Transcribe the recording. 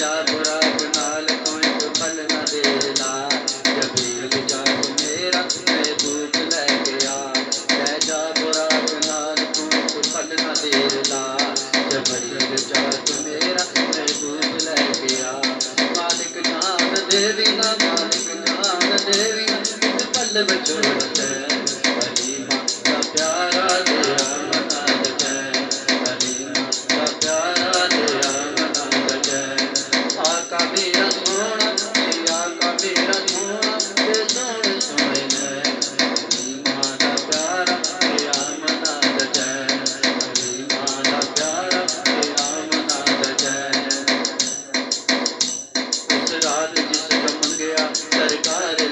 जा बुराक नाल कोई तो फल न देला जबीर जात मेरा महबूब लैके आ लै जा बुराक नाल कोई तो फल न देला जबीर जात मेरा महबूब लैके आ मालिक जान देवी ना मालिक जान देवी ना इस पल बचोड़त हरी मां का प्यारा तेरा मना लगे हरी मां का प्यारा तेरा मना लगे आका मेरा सोना आका मेरा सोना ते सोने सोने ने हरी मां का प्यारा तेरा मना लगे हरी मां का प्यारा तेरा मना लगे उस रात जिसका मंगया सरकार